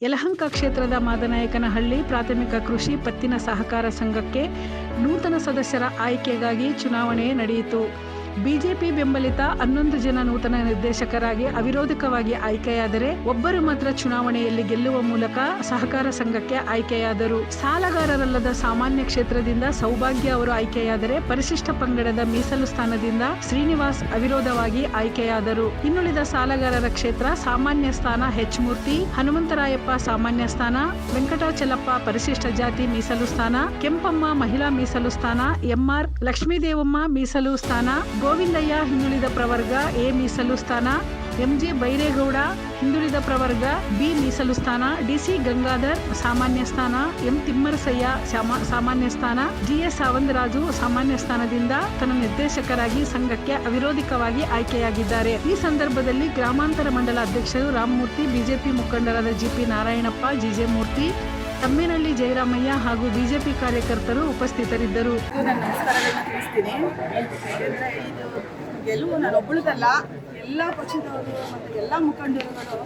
ಯಲಹಂಕ ಕ್ಷೇತ್ರದ ಮಾದನಾಯಕನಹಳ್ಳಿ ಪ್ರಾಥಮಿಕ ಕೃಷಿ ಪತ್ತಿನ ಸಹಕಾರ ಸಂಘಕ್ಕೆ ನೂತನ ಸದಸ್ಯರ ಆಯ್ಕೆಗಾಗಿ ಚುನಾವಣೆ ನಡೆಯಿತು. ಬಿಜೆಪಿ ಬೆಂಬಲಿತ 11 ಜನ ನೂತನ ನಿರ್ದೇಶಕರಾಗಿ ಅವಿರೋಧಕವಾಗಿ ಆಯ್ಕೆಯಾದರೆ ಒಬ್ಬರು ಮಾತ್ರ ಚುನಾವಣೆಯಲ್ಲಿ ಗೆಲ್ಲುವ ಮೂಲಕ ಸಹಕಾರ ಸಂಘಕ್ಕೆ ಆಯ್ಕೆಯಾದರು. ಸಾಲಗಾರರಲ್ಲದ ಸಾಮಾನ್ಯ ಕ್ಷೇತ್ರದಿಂದ ಸೌಭಾಗ್ಯ ಅವರು ಆಯ್ಕೆಯಾದರೆ ಪರಿಶಿಷ್ಟ ಪಂಗಡದ ಮೀಸಲು ಸ್ಥಾನದಿಂದ ಶ್ರೀನಿವಾಸ್ ಅವಿರೋಧವಾಗಿ ಆಯ್ಕೆಯಾದರು. ಇನ್ನುಳಿದ ಸಾಲಗಾರರ ಕ್ಷೇತ್ರ ಸಾಮಾನ್ಯ ಸ್ಥಾನ ಎಚ್ ಮೂರ್ತಿ, ಹನುಮಂತರಾಯಪ್ಪ ಸಾಮಾನ್ಯ ಸ್ಥಾನ, ವೆಂಕಟಾಚಲಪ್ಪ ಪರಿಶಿಷ್ಟ ಜಾತಿ ಮೀಸಲು ಸ್ಥಾನ, ಕೆಂಪಮ್ಮ ಮಹಿಳಾ ಮೀಸಲು ಸ್ಥಾನ, ಎಂಆರ್ ಲಕ್ಷ್ಮೀದೇವಮ್ಮ ಮೀಸಲು ಸ್ಥಾನ, ಗೋವಿಂದಯ್ಯ ಹಿಂದುಳಿದ ಪ್ರವರ್ಗ ಎ ಮೀಸಲು ಸ್ಥಾನ, ಎಂಜೆ ಬೈರೇಗೌಡ ಹಿಂದುಳಿದ ಪ್ರವರ್ಗ ಬಿ ಮೀಸಲು ಸ್ಥಾನ, ಡಿಸಿ ಗಂಗಾಧರ್ ಸಾಮಾನ್ಯ ಸ್ಥಾನ, ಎಂ ತಿಮ್ಮರಸಯ್ಯ ಸಾಮಾನ್ಯ ಸ್ಥಾನ, ಜಿಎಸ್ ಸಾವಂತರಾಜು ಸಾಮಾನ್ಯ ಸ್ಥಾನದಿಂದ ತನ್ನ ನಿರ್ದೇಶಕರಾಗಿ ಸಂಘಕ್ಕೆ ಅವಿರೋಧಕವಾಗಿ ಆಯ್ಕೆಯಾಗಿದ್ದಾರೆ. ಈ ಸಂದರ್ಭದಲ್ಲಿ ಗ್ರಾಮಾಂತರ ಮಂಡಲ ಅಧ್ಯಕ್ಷರು ರಾಮಮೂರ್ತಿ, ಬಿಜೆಪಿ ಮುಖಂಡರಾದ ಜಿಪಿ ನಾರಾಯಣಪ್ಪ, ಜಿಜೆ ಮೂರ್ತಿ, ತಮ್ಮೇನಹಳ್ಳಿ ಜಯರಾಮಯ್ಯ ಹಾಗೂ ಬಿಜೆಪಿ ಕಾರ್ಯಕರ್ತರು ಉಪಸ್ಥಿತರಿದ್ದರು. ನಮಸ್ಕಾರಗಳನ್ನ ತಿಳಿಸ್ತೀನಿ. ಯಾಕೆಂದರೆ ಇದು ಗೆಲುವು ನಾನೊಬ್ಬಳದಲ್ಲ, ಎಲ್ಲ ಪಕ್ಷದವರು ಮತ್ತು ಎಲ್ಲ ಮುಖಂಡರುಗಳು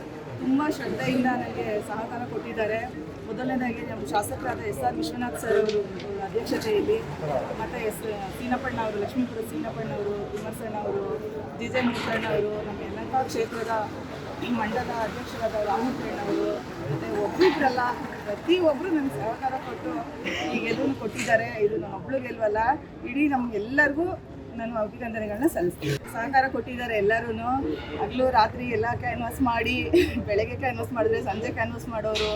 ತುಂಬ ಶ್ರದ್ಧೆಯಿಂದ ನನಗೆ ಸಹಕಾರ ಕೊಟ್ಟಿದ್ದಾರೆ. ಮೊದಲನೇದಾಗಿ ನಮ್ಮ ಶಾಸಕರಾದ SR ವಿಶ್ವನಾಥ್ ಸರ್ ಅವರು ಅಧ್ಯಕ್ಷತೆಯಲ್ಲಿ, ಮತ್ತು ಸೀನಪ್ಪಣ್ಣ ಅವರು, ಲಕ್ಷ್ಮೀಪುರ ಸೀನಪ್ಪಣ್ಣ ಅವರು, ತಿಮ್ಮರಸಣ್ಣ ಅವರು, ಜಿಜೆ ಮೂರ್ತಣ್ಣ ಅವರು, ನಮ್ಮ ಯಲಹಂಕ ಕ್ಷೇತ್ರದ ಮಂಡಲ ಅಧ್ಯಕ್ಷರಾದ ರಾಮಮೂರ್ತಿಯಣ್ಣ ಅವರು, ಮತ್ತು ಒಬ್ಬರಿಬ್ಬರಲ್ಲ ಪ್ರತಿಯೊಬ್ಬರು ನನಗೆ ಸಹಕಾರ ಕೊಟ್ಟು ಈ ಗೆಲುವನ್ನು ಕೊಟ್ಟಿದ್ದಾರೆ. ಇದು ನನ್ನೊಬ್ಬಳು ಗೆಲುವಲ್ಲ, ಇಡೀ ನಮಗೆಲ್ಲರಿಗೂ ನಾನು ಅಭಿನಂದನೆಗಳನ್ನ ಸಲ್ಲಿಸ್ತೀನಿ. ಸಹಕಾರ ಕೊಟ್ಟಿದ್ದಾರೆ ಎಲ್ಲರೂ. ಹಗಲು ರಾತ್ರಿ ಎಲ್ಲ ಕ್ಯಾನ್ವಾಸ್ ಮಾಡಿ, ಬೆಳಗ್ಗೆ ಕ್ಯಾನ್ವಾಸ್ ಮಾಡಿದ್ರೆ ಸಂಜೆ ಕ್ಯಾನ್ವಾಸ್ ಮಾಡೋರು,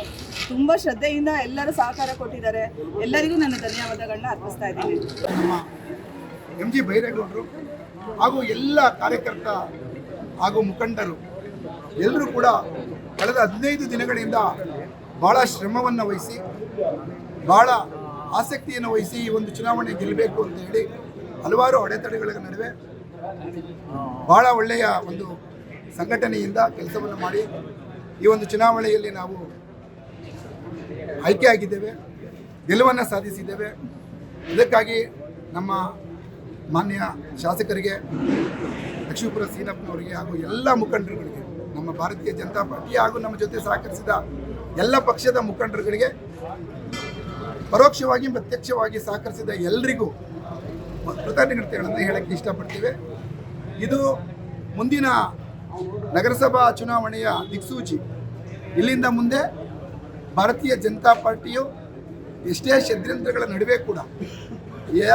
ತುಂಬ ಶ್ರದ್ಧೆಯಿಂದ ಎಲ್ಲರೂ ಸಹಕಾರ ಕೊಟ್ಟಿದ್ದಾರೆ. ಎಲ್ಲರಿಗೂ ನಾನು ಧನ್ಯವಾದಗಳನ್ನ ಅರ್ಪಿಸ್ತಾ ಇದ್ದೀನಿ. ನಮ್ಮ MG ಬೈರೇಗೌಡರು ಹಾಗೂ ಎಲ್ಲ ಕಾರ್ಯಕರ್ತ ಹಾಗೂ ಮುಖಂಡರು ಎಲ್ಲರೂ ಕೂಡ ಕಳೆದ 15 ದಿನಗಳಿಂದ ಭಾಳ ಶ್ರಮವನ್ನು ವಹಿಸಿ, ಭಾಳ ಆಸಕ್ತಿಯನ್ನು ವಹಿಸಿ ಈ ಒಂದು ಚುನಾವಣೆ ಗೆಲ್ಲಬೇಕು ಅಂತ ಹೇಳಿ ಹಲವಾರು ಅಡೆತಡೆಗಳ ನಡುವೆ ಭಾಳ ಒಳ್ಳೆಯ ಒಂದು ಸಂಘಟನೆಯಿಂದ ಕೆಲಸವನ್ನು ಮಾಡಿ ಈ ಒಂದು ಚುನಾವಣೆಯಲ್ಲಿ ನಾವು ಆಯ್ಕೆಯಾಗಿದ್ದೇವೆ, ಗೆಲುವನ್ನು ಸಾಧಿಸಿದ್ದೇವೆ. ಇದಕ್ಕಾಗಿ ನಮ್ಮ ಮಾನ್ಯ ಶಾಸಕರಿಗೆ, ಲಕ್ಷ್ಮೀಪುರ ಸೀನಪ್ಪನವರಿಗೆ ಹಾಗೂ ಎಲ್ಲ ಮುಖಂಡರುಗಳಿಗೆ, ನಮ್ಮ ಭಾರತೀಯ ಜನತಾ ಪಾರ್ಟಿ ಹಾಗೂ ನಮ್ಮ ಜೊತೆ ಸಹಕರಿಸಿದ ಎಲ್ಲ ಪಕ್ಷದ ಮುಖಂಡರುಗಳಿಗೆ, ಪರೋಕ್ಷವಾಗಿ ಪ್ರತ್ಯಕ್ಷವಾಗಿ ಸಹಕರಿಸಿದ ಎಲ್ಲರಿಗೂ ಕೃತಜ್ಞತೆಗಳನ್ನು ಹೇಳಕ್ಕೆ ಇಷ್ಟಪಡ್ತೀವಿ. ಇದು ಮುಂದಿನ ನಗರಸಭಾ ಚುನಾವಣೆಯ ದಿಕ್ಸೂಚಿ. ಇಲ್ಲಿಂದ ಮುಂದೆ ಭಾರತೀಯ ಜನತಾ ಪಾರ್ಟಿಯು ಎಷ್ಟೇ ಷಡ್ಯಂತ್ರಗಳ ನಡುವೆ ಕೂಡ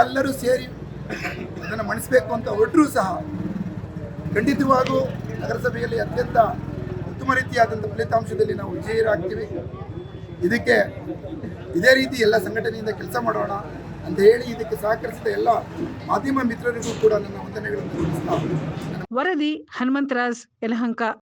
ಎಲ್ಲರೂ ಸೇರಿ ಅದನ್ನು ಮಣಿಸಬೇಕು ಅಂತ ಹೊರಟರೂ ಸಹ ಖಂಡಿತವಾಗೂ ನಗರಸಭೆಯಲ್ಲಿ ಅತ್ಯಂತ ಉತ್ತಮ ರೀತಿಯಾದಂಥ ಫಲಿತಾಂಶದಲ್ಲಿ ನಾವು ವಿಜಯರಾಗ್ತೀವಿ. ಇದಕ್ಕೆ ಇದೇ ರೀತಿ ಎಲ್ಲ ಸಂಘಟನೆಯಿಂದ ಕೆಲಸ ಮಾಡೋಣ ಅಂತ ಹೇಳಿ ಇದಕ್ಕೆ ಸಹಕರಿಸಿದ ಎಲ್ಲ ಮಾಧ್ಯಮ ಮಿತ್ರರಿಗೂ ಕೂಡ ನನ್ನ ವಂದನೆಗಳನ್ನು ತಿಳಿಸ್ತಾ. ವರದಿ ಹನುಮಂತರಾಜ್, ಯಲಹಂಕ.